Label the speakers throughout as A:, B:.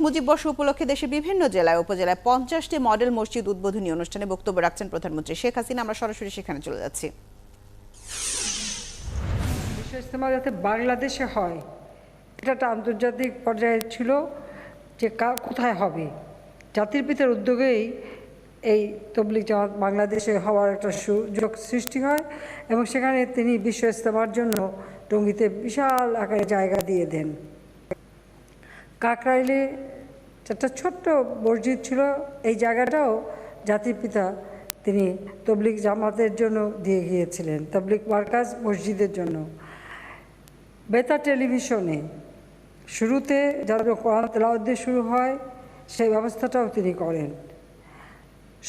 A: মুজিববর্ষ উপলক্ষে দেশের বিভিন্ন জেলায় উপজেলায় 50টি মডেল মসজিদ উদ্বোধনী অনুষ্ঠানে বক্তব্য রাখছেন প্রধানমন্ত্রী শেখ হাসিনা। আমরা সরাসরি সেখানে চলে যাচ্ছি।
B: বিশ্ব ইজতেমা যাতে বাংলাদেশে হয়, এটা একটা আন্তর্জাতিক পর্যায়ে ছিল যে কোথায় হবে। জাতির পিতার উদ্যোগেই এই তবলিগ জামাত বাংলাদেশে হওয়ার একটা সুযোগ সৃষ্টি হয় এবং সেখানে তিনি বিশ্ব ইজতেমার জন্য টঙ্গীতে বিশাল আকারে জায়গা দিয়ে দেন। কাকরাইলে একটা ছোট্ট মসজিদ ছিল, এই জায়গাটাও জাতির পিতা তিনি তবলিগ জামাতের জন্য দিয়ে গিয়েছিলেন, তবলিগ মার্কাজ মসজিদের জন্য। বেতার টেলিভিশনে শুরুতে যারা কোরআন তেলাওয়াত দিয়ে শুরু হয় সেই ব্যবস্থাটাও তিনি করেন।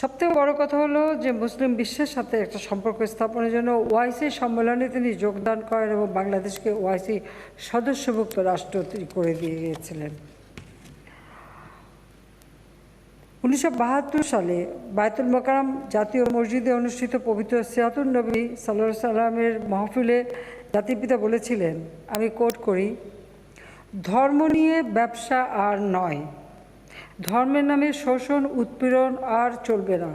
B: সবথেকে বড় কথা হলো যে মুসলিম বিশ্বের সাথে একটা সম্পর্ক স্থাপনের জন্য ওআইসি সম্মেলনে তিনি যোগদান করেন এবং বাংলাদেশকে ওআইসি সদস্যভুক্ত রাষ্ট্র তিনি করে দিয়ে গিয়েছিলেন। 1972 সালে বায়তুল মোকাররম জাতীয় মসজিদে অনুষ্ঠিত পবিত্র সিরাতুন নবী সাল্লাল্লাহু আলাইহি সাল্লামের মাহফিলে জাতির পিতা বলেছিলেন, আমি কোট করি, ধর্ম নিয়ে ব্যবসা আর নয়, ধর্মের নামে শোষণ উৎপীড়ন আর চলবে না।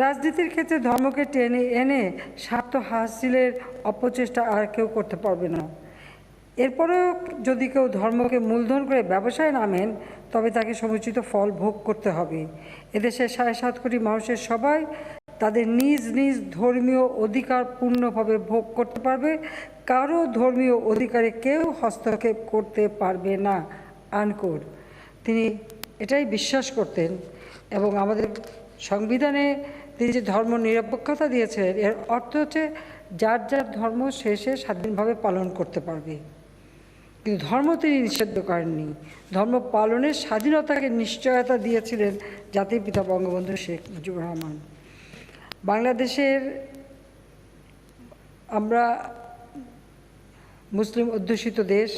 B: রাজনীতির ক্ষেত্রে ধর্মকে টেনে এনে স্বার্থ হাসিলের অপচেষ্টা আর কেউ করতে পারবে না। এরপরেও যদি কেউ ধর্মকে মূলধন করে ব্যবসায় নামেন তবে তাকে সমুচিত ফল ভোগ করতে হবে। এদেশের 7.5 কোটি মানুষের সবাই তাদের নিজ নিজ ধর্মীয় অধিকার পূর্ণভাবে ভোগ করতে পারবে, কারো ধর্মীয় অধিকারে কেউ হস্তক্ষেপ করতে পারবে না, আনকোট। তিনি এটাই বিশ্বাস করতেন এবং আমাদের সংবিধানে তিনি যে ধর্ম নিরপেক্ষতা দিয়েছিলেন এর অর্থ হচ্ছে যার যার ধর্ম শেষে স্বাধীনভাবে পালন করতে পারবে। কিন্তু ধর্ম তিনি নিষিদ্ধ করেননি, ধর্ম পালনের স্বাধীনতাকে নিশ্চয়তা দিয়েছিলেন জাতির পিতা বঙ্গবন্ধু শেখ মুজিবুর রহমান। বাংলাদেশের আমরা মুসলিম অধ্যুষিত দেশ,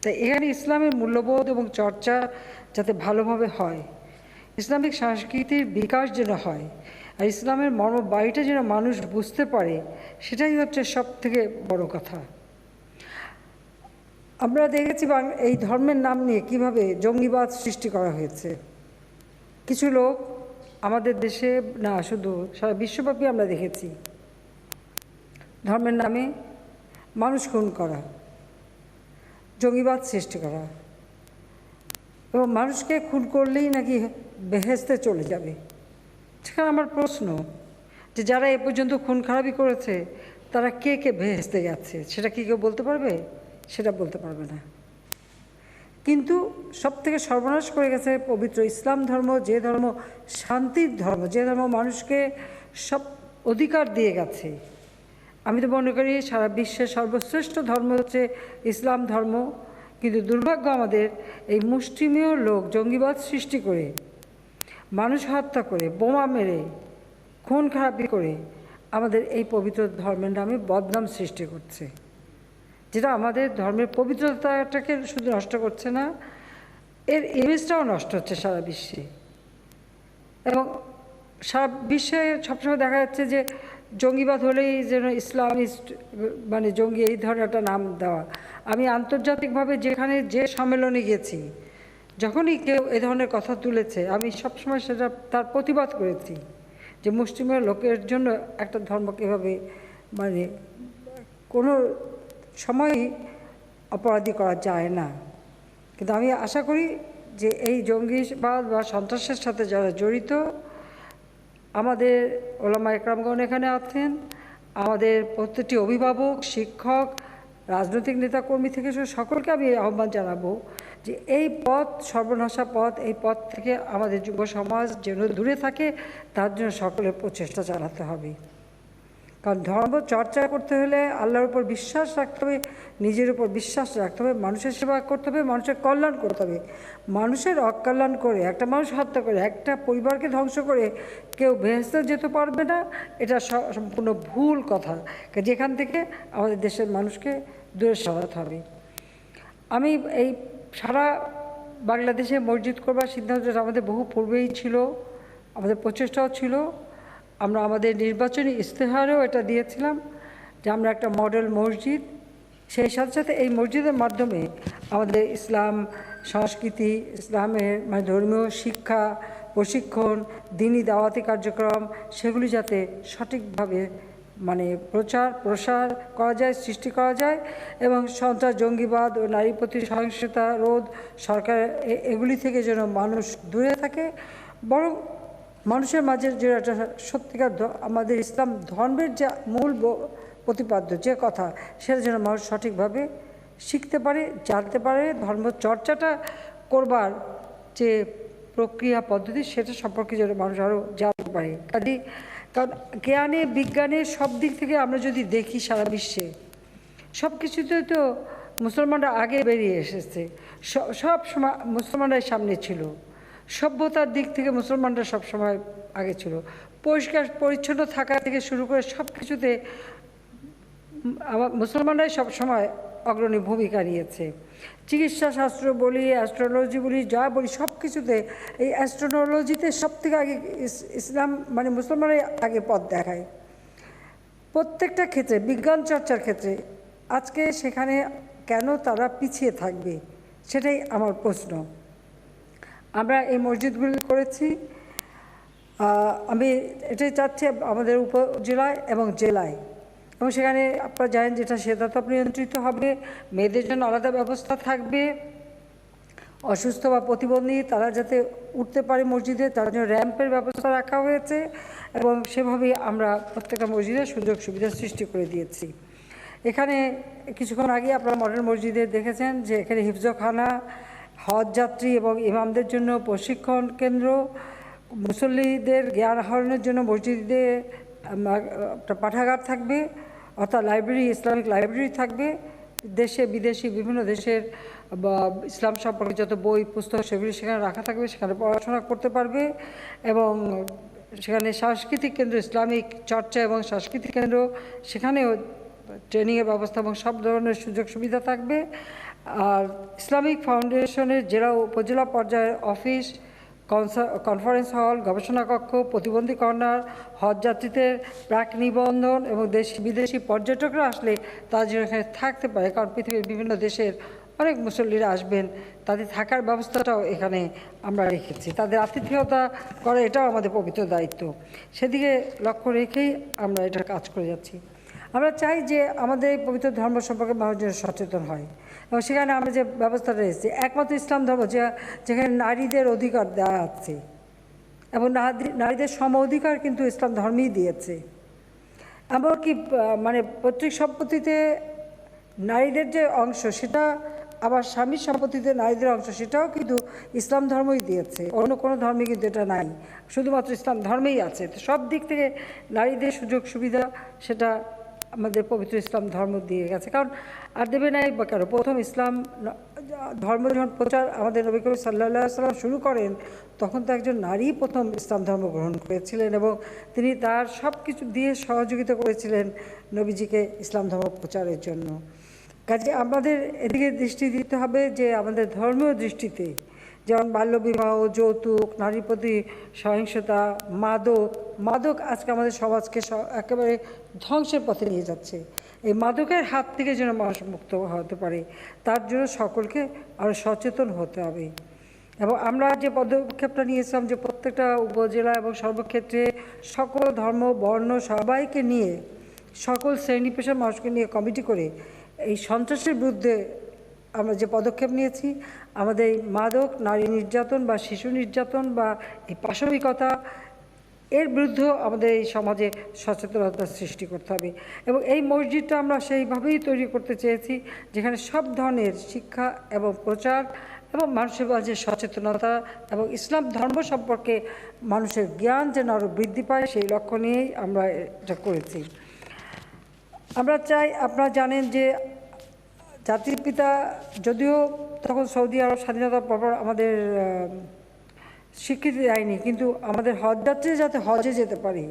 B: তাই এখানে ইসলামের মূল্যবোধ এবং চর্চা যাতে ভালোভাবে হয়, ইসলামিক সংস্কৃতির বিকাশ যেন হয়, আর ইসলামের মর্মবাড়িটা যেন মানুষ বুঝতে পারে, সেটাই হচ্ছে সব থেকে বড় কথা। আমরা দেখেছি এই ধর্মের নাম নিয়ে কিভাবে জঙ্গিবাদ সৃষ্টি করা হয়েছে। কিছু লোক আমাদের দেশে না, শুধু সারা বিশ্বব্যাপী আমরা দেখেছি ধর্মের নামে মানুষ খুন করা, জঙ্গিবাদ সৃষ্টি করা এবং মানুষকে খুন করলেই নাকি বেহেশতে চলে যাবে। সেখানে আমার প্রশ্ন যে যারা এ পর্যন্ত খুন খারাপি করেছে তারা কে কে বেহেশতে গেছে সেটা কি কেউ বলতে পারবে? সেটা বলতে পারবে না। কিন্তু সবথেকে সর্বনাশ করে গেছে পবিত্র ইসলাম ধর্ম, যে ধর্ম শান্তির ধর্ম, যে ধর্ম মানুষকে সব অধিকার দিয়ে গেছে। আমি তো মনে করি সারা বিশ্বের সর্বশ্রেষ্ঠ ধর্ম হচ্ছে ইসলাম ধর্ম, কিন্তু দুর্ভাগ্য আমাদের এই মুষ্টিমেয় লোক জঙ্গিবাদ সৃষ্টি করে, মানুষ হত্যা করে, বোমা মেরে, খুন খারাপি করে আমাদের এই পবিত্র ধর্মের নামে বদনাম সৃষ্টি করছে, যেটা আমাদের ধর্মের পবিত্রতাটাকে শুধু নষ্ট করছে না, এর ইমেজটাও নষ্ট হচ্ছে সারা বিশ্বে। এবং সারা বিশ্বে সবসময় দেখা যাচ্ছে যে জঙ্গিবাদ হলেই যেন ইসলামিস্ট মানে জঙ্গি এই ধরনের একটা নাম দেওয়া। আমি আন্তর্জাতিকভাবে যেখানে যে সম্মেলনে গেছি, যখনই কেউ এ ধরনের কথা তুলেছে আমি সবসময় সেটা তার প্রতিবাদ করেছি যে মুসলিমের লোকের জন্য একটা ধর্মকে এভাবে মানে কোনো সময়ই অপরাধী করা যায় না। কিন্তু আমি আশা করি যে এই জঙ্গিবাদ বা সন্ত্রাসের সাথে যারা জড়িত, আমাদের ওলামা একরামগণ এখানে আছেন, আমাদের প্রত্যেকটি অভিভাবক, শিক্ষক, রাজনৈতিক নেতাকর্মী থেকে সকলকে আমি আহ্বান জানাবো যে এই পথ সর্বনাশা পথ, এই পথ থেকে আমাদের যুব সমাজ যেন দূরে থাকে, তার জন্য সকলের প্রচেষ্টা চালাতে হবে। কারণ ধর্ম চর্চা করতে হলে আল্লাহর উপর বিশ্বাস রাখতে হবে, নিজের উপর বিশ্বাস রাখতে হবে, মানুষের সেবা করতে হবে, মানুষের কল্যাণ করতে হবে। মানুষের অকল্যাণ করে, একটা মানুষ হত্যা করে, একটা পরিবারকে ধ্বংস করে কেউ বেহেশতে যেতে পারবে না, এটা সম্পূর্ণ ভুল কথা, যেখান থেকে আমাদের দেশের মানুষকে দূরে সরাতে হবে। আমি এই সারা বাংলাদেশে মসজিদ করবার সিদ্ধান্ত আমাদের বহু পূর্বেই ছিল, আমাদের প্রচেষ্টাও ছিল। আমরা আমাদের নির্বাচনী ইশতেহারেও এটা দিয়েছিলাম যে আমরা একটা মডেল মসজিদ, সেই সাথে সাথে এই মসজিদের মাধ্যমে আমাদের ইসলাম সংস্কৃতি, ইসলামের মানে ধর্মীয় শিক্ষা, প্রশিক্ষণ, দ্বীনি দাওয়াতি কার্যক্রম সেগুলি যাতে সঠিকভাবে মানে প্রসার করা যায়, সৃষ্টি করা যায় এবং সন্ত্রাস, জঙ্গিবাদ ও নারী প্রতি সহিংসতা রোধ সরকার এগুলি থেকে যেন মানুষ দূরে থাকে, বরং মানুষের মাঝে যে একটা সত্যিকার আমাদের ইসলাম ধর্মের যে মূল প্রতিপাদ্য যে কথা সেটা যেন মানুষ সঠিকভাবে শিখতে পারে, জানতে পারে, ধর্ম চর্চাটা করবার যে প্রক্রিয়া পদ্ধতি সেটা সম্পর্কে যেন মানুষ আরও জানতে পারে। কারণ জ্ঞানে বিজ্ঞানে সব দিক থেকে আমরা যদি দেখি সারা বিশ্বে সব কিছুতে তো মুসলমানরা আগে বেরিয়ে এসেছে, সব সময় মুসলমানরাই সামনে ছিল, সভ্যতার দিক থেকে মুসলমানরা সবসময় আগে ছিল, পরিষ্কার পরিচ্ছন্ন থাকা থেকে শুরু করে সব কিছুতে মুসলমানরাই সবসময় অগ্রণী ভূমিকা নিয়েছে। চিকিৎসা শাস্ত্র বলি, অ্যাস্ট্রোলজি বলি, যা বলি সব কিছুতে এই অ্যাস্ট্রোলজিতে সব থেকে আগে ইসলাম মানে মুসলমানরাই আগে পথ দেখায় প্রত্যেকটা ক্ষেত্রে, বিজ্ঞান চর্চার ক্ষেত্রে। আজকে সেখানে কেন তারা পিছিয়ে থাকবে সেটাই আমার প্রশ্ন। আমরা এই মসজিদগুলি করেছি, আমি এটাই চাচ্ছি আমাদের উপজেলায় এবং জেলায়, এবং সেখানে আপনারা জানেন যেটা শীতাতপ নিয়ন্ত্রিত হবে, মেয়েদের জন্য আলাদা ব্যবস্থা থাকবে, অসুস্থ বা প্রতিবন্ধী তারা যাতে উঠতে পারে মসজিদে তার জন্য র্যাম্পের ব্যবস্থা রাখা হয়েছে এবং সেভাবেই আমরা প্রত্যেকটা মসজিদে সুযোগ সুবিধা সৃষ্টি করে দিয়েছি। এখানে কিছুক্ষণ আগে আপনারা মডেল মসজিদে দেখেছেন যে এখানে হিফজখানা, হজ যাত্রী এবং ইমামদের জন্য প্রশিক্ষণ কেন্দ্র, মুসল্লিদের জ্ঞান আহরণের জন্য মসজিদে একটা পাঠাগার থাকবে, অর্থাৎ লাইব্রেরি, ইসলামিক লাইব্রেরি থাকবে, দেশে বিদেশি বিভিন্ন দেশের বা ইসলাম সম্পর্কে যত বই পুস্তক সেগুলি সেখানে রাখা থাকবে, সেখানে পড়াশোনা করতে পারবে এবং সেখানে সাংস্কৃতিক কেন্দ্র, ইসলামিক চর্চা এবং সাংস্কৃতিক কেন্দ্র, সেখানেও ট্রেনিংয়ের ব্যবস্থা এবং সব ধরনের সুযোগ সুবিধা থাকবে। আর ইসলামিক ফাউন্ডেশনের জেলা উপজেলা পর্যায়ের অফিস, কনফারেন্স হল, গবেষণা কক্ষ, প্রতিবন্ধী কর্নার, হজ যাত্রীদের প্রাক নিবন্ধন এবং দেশি বিদেশি পর্যটকরা আসলে তারা যেন এখানে থাকতে পারে, কারণ পৃথিবীর বিভিন্ন দেশের অনেক মুসল্লিরা আসবেন, তাদের থাকার ব্যবস্থাটাও এখানে আমরা রেখেছি। তাদের আতিথেয়তা করা এটাও আমাদের পবিত্র দায়িত্ব, সেদিকে লক্ষ্য রেখেই আমরা এটা কাজ করে যাচ্ছি। আমরা চাই যে আমাদের এই পবিত্র ধর্ম সম্পর্কে মানুষ যেন সচেতন হয় এবং সেখানে আমরা যে ব্যবস্থা রয়েছে একমাত্র ইসলাম ধর্ম যেখানে নারীদের অধিকার দেওয়া আছে এবং নারীদের সম অধিকার কিন্তু ইসলাম ধর্মই দিয়েছে। এমনকি মানে পৈতৃক সম্পত্তিতে নারীদের যে অংশ সেটা আবার স্বামীর সম্পত্তিতে নারীদের অংশ সেটাও কিন্তু ইসলাম ধর্মই দিয়েছে, অন্য কোনো ধর্মে কিন্তু এটা নাই, শুধুমাত্র ইসলাম ধর্মেই আছে। তো সব দিক থেকে নারীদের সুযোগ সুবিধা সেটা আমাদের পবিত্র ইসলাম ধর্ম দিয়ে গেছে। কারণ আর দেবে নাই বা কেন, প্রথম ইসলাম ধর্ম যখন প্রচার আমাদের নবী করিম সাল্লাল্লাহু আলাইহি ওয়াসাল্লাম শুরু করেন তখন তো একজন নারী প্রথম ইসলাম ধর্ম গ্রহণ করেছিলেন এবং তিনি তার সব কিছু দিয়ে সহযোগিতা করেছিলেন নবীজিকে ইসলাম ধর্ম প্রচারের জন্য। কাজে আমাদের এদিকে দৃষ্টি দিতে হবে যে আমাদের ধর্মীয় দৃষ্টিতে যেমন বাল্যবিবাহ, যৌতুক, নারীর প্রতি সহিংসতা, মাদক আজকে আমাদের সমাজকে একেবারে ধ্বংসের পথে নিয়ে যাচ্ছে। এই মাদকের হাত থেকে যেন মানুষ মুক্ত হতে পারে তার জন্য সকলকে আরও সচেতন হতে হবে। এবং আমরা যে পদক্ষেপটা নিয়েছিলাম যে প্রত্যেকটা উপজেলা এবং সর্বক্ষেত্রে সকল ধর্ম বর্ণ সবাইকে নিয়ে, সকল শ্রেণী পেশার মানুষকে নিয়ে কমিটি করে এই সন্ত্রাসের বিরুদ্ধে আমরা যে পদক্ষেপ নিয়েছি, আমাদের এই মাদক, নারী নির্যাতন বা শিশু নির্যাতন বা এই পাশবিকতা এর বিরুদ্ধেও আমাদের এই সমাজে সচেতনতা সৃষ্টি করতে হবে। এবং এই মসজিদটা আমরা সেইভাবেই তৈরি করতে চেয়েছি যেখানে সব ধরনের শিক্ষা এবং প্রচার এবং মানুষের মাঝে সচেতনতা এবং ইসলাম ধর্ম সম্পর্কে মানুষের জ্ঞান যেন আরও বৃদ্ধি পায় সেই লক্ষ্য নিয়েই আমরা এটা করেছি। আমরা চাই, আপনারা জানেন যে জাতির পিতা যদিও তখন সৌদি আরব স্বাধীনতার পর আমাদের স্বীকৃতি দেয়নি, কিন্তু আমাদের হজযাত্রী যাতে হজে যেতে পারে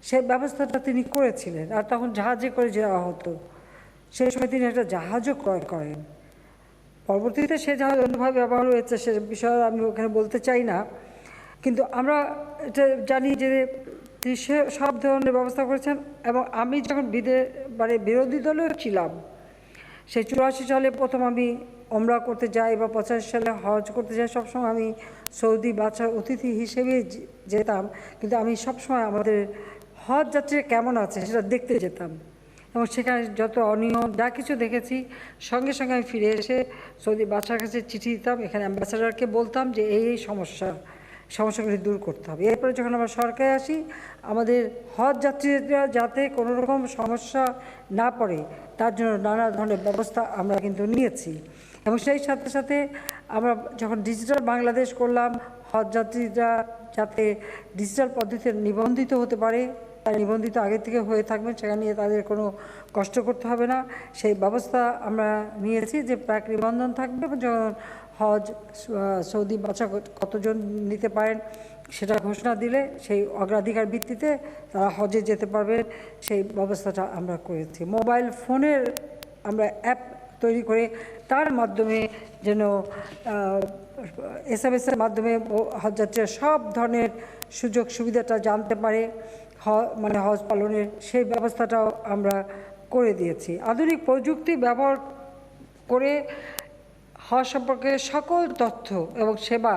B: সেই ব্যবস্থাটা তিনি করেছিলেন। আর তখন জাহাজে করে যাওয়া হতো, সেই সময় তিনি একটা জাহাজও ক্রয় করেন। পরবর্তীতে সে জাহাজ অন্যভাবে ব্যবহার হয়েছে, সে বিষয়ে আমি ওখানে বলতে চাই না, কিন্তু আমরা এটা জানি যে তিনি সব ধরনের ব্যবস্থা করেছেন। এবং আমি যখন বিরোধী দলেও ছিলাম, সেই 84 সালে প্রথম আমি ওমরা করতে যাই বা 85 সালে হজ করতে যাই, সবসময় আমি সৌদি বাদশার অতিথি হিসেবে যেতাম, কিন্তু আমি সবসময় আমাদের হজ যাত্রী কেমন আছে সেটা দেখতে যেতাম এবং সেখানে যত অনিয়ম যা কিছু দেখেছি সঙ্গে সঙ্গে আমি ফিরে এসে সৌদি বাদশার কাছে চিঠি দিতাম, এখানে অ্যাম্বাসাডারকে বলতাম যে এই সমস্যাগুলি দূর করতে হবে। এরপরে যখন আমরা সরকারে আসি, আমাদের হজ যাত্রীরা যাতে কোনো রকম সমস্যা না পড়ে তার জন্য নানা ধরনের ব্যবস্থা আমরা কিন্তু নিয়েছি এবং সেই সাথে সাথে আমরা যখন ডিজিটাল বাংলাদেশ করলাম, হজ যাত্রীরা যাতে ডিজিটাল পদ্ধতিতে নিবন্ধিত হতে পারে, তার নিবন্ধিত আগে থেকে হয়ে থাকবেন, সেখানে নিয়ে তাদের কোনো কষ্ট করতে হবে না, সেই ব্যবস্থা আমরা নিয়েছি যে প্রাক নিবন্ধন থাকবে এবং যখন হজ সৌদি বাদশা কতজন নিতে পারেন সেটা ঘোষণা দিলে সেই অগ্রাধিকার ভিত্তিতে তারা হজে যেতে পারবে, সেই ব্যবস্থাটা আমরা করেছি। মোবাইল ফোনের আমরা অ্যাপ তৈরি করে তার মাধ্যমে যেন SMS-এর মাধ্যমে হজযাত্রীরা সব ধরনের সুযোগ সুবিধাটা জানতে পারে, মানে হজ পালনের সেই ব্যবস্থাটাও আমরা করে দিয়েছি। আধুনিক প্রযুক্তি ব্যবহার করে হজ সম্পর্কে সকল তথ্য এবং সেবা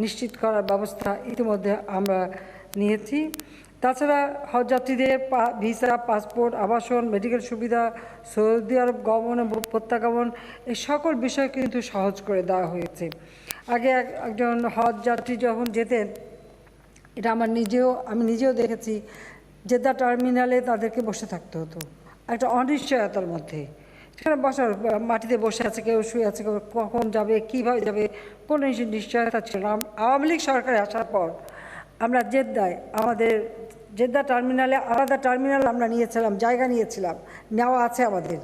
B: নিশ্চিত করার ব্যবস্থা ইতিমধ্যে আমরা নিয়েছি। তাছাড়া হজযাত্রীদের ভিসা, পাসপোর্ট, আবাসন, মেডিকেল সুবিধা, সৌদি আরব গমন এবং প্রত্যাগমন এই সকল বিষয় কিন্তু সহজ করে দেওয়া হয়েছে। আগে একজন হজযাত্রী যখন যেতেন, এটা আমি নিজেও দেখেছি, জেদ্দা টার্মিনালে তাদেরকে বসে থাকতে হতো একটা অনিশ্চয়তার মধ্যে, সেখানে বসার মাটিতে বসে আছে, কেউ শুয়ে আছে, কেউ কখন যাবে, কীভাবে যাবে, কোনো নিশ্চয়তা ছিল না। আওয়ামী লীগ সরকারে আসার পর আমরা আমাদের জেদ্দা টার্মিনালে আলাদা টার্মিনাল আমরা নিয়েছিলাম, জায়গা নিয়েছিলাম, নেওয়া আছে আমাদের,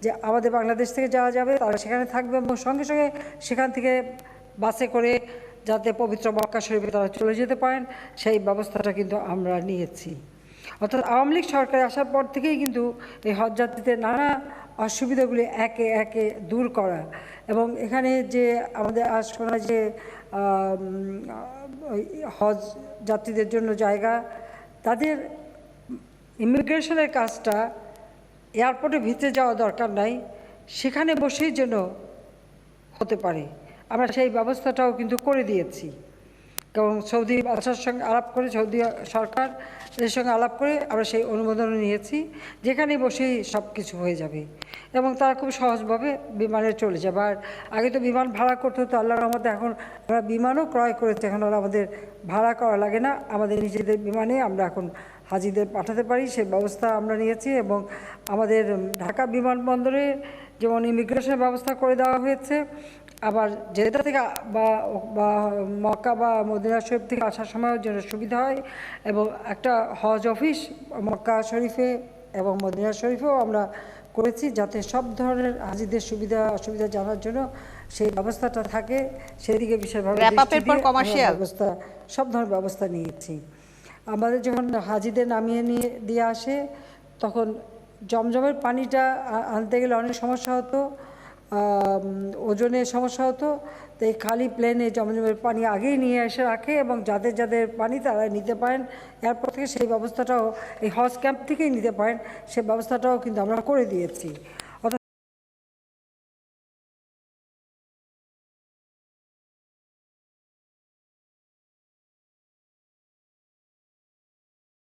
B: যে আমাদের বাংলাদেশ থেকে যাওয়া যাবে তারা সেখানে থাকবে এবং সঙ্গে সঙ্গে সেখান থেকে বাসে করে যাতে পবিত্র মক্কা শরীফে তারা চলে যেতে পারেন সেই ব্যবস্থাটা কিন্তু আমরা নিয়েছি। অর্থাৎ আওয়ামী লীগ সরকারে আসার পর থেকেই কিন্তু এই হজযাত্রীদের নানা অসুবিধাগুলি একে একে দূর করা এবং এখানে যে আমাদের আশকোনা যে হজ যাত্রীদের জন্য জায়গা, তাদের ইমিগ্রেশনের কাজটা এয়ারপোর্টের ভিতরে যাওয়া দরকার নাই, সেখানে বসেই যেন হতে পারে, আমরা সেই ব্যবস্থাটাও কিন্তু করে দিয়েছি। এবং সৌদি বাদশার সঙ্গে আলাপ করে, সৌদি সরকার এর সঙ্গে আলাপ করে আমরা সেই অনুমোদন নিয়েছি, যেখানে বসেই সব কিছু হয়ে যাবে এবং তারা খুব সহজভাবে বিমানে চলে যাবে। আর আগে তো বিমান ভাড়া করতে হতো, আল্লাহর রহমতে এখন আমরা বিমানও ক্রয় করেছি, এখন আর আমাদের ভাড়া করা লাগে না, আমাদের নিজেদের বিমানে আমরা এখন হাজিদের পাঠাতে পারি, সেই ব্যবস্থা আমরা নিয়েছি। এবং আমাদের ঢাকা বিমানবন্দরে যেমন ইমিগ্রেশনের ব্যবস্থা করে দেওয়া হয়েছে, আবার জেদ্দা থেকে বা মক্কা বা মদিনা শরীফ থেকে আসার সময়ও যেন সুবিধা হয় এবং একটা হজ অফিস মক্কা শরীফে এবং মদিনা শরীফেও আমরা করেছি, যাতে সব ধরনের হাজিদের সুবিধা অসুবিধা জানার জন্য সেই ব্যবস্থাটা থাকে, সেদিকে বিশেষভাবে ব্যবস্থা সব ধরনের ব্যবস্থা নিয়েছি। আমাদের যখন হাজিদের নামিয়ে দিয়ে আসে তখন জমজমের পানিটা আনতে গেলে অনেক সমস্যা হতো, ওজনের সমস্যা হতো, তো এই খালি প্লেনে জমজমের পানি আগেই নিয়ে এসে রাখে এবং যাদের যাদের পানি তারা নিতে পারেন, এরপর থেকে সেই ব্যবস্থাটাও এই হজ ক্যাম্প থেকেই নিতে পারেন, সেই ব্যবস্থাটাও কিন্তু আমরা করে দিয়েছি।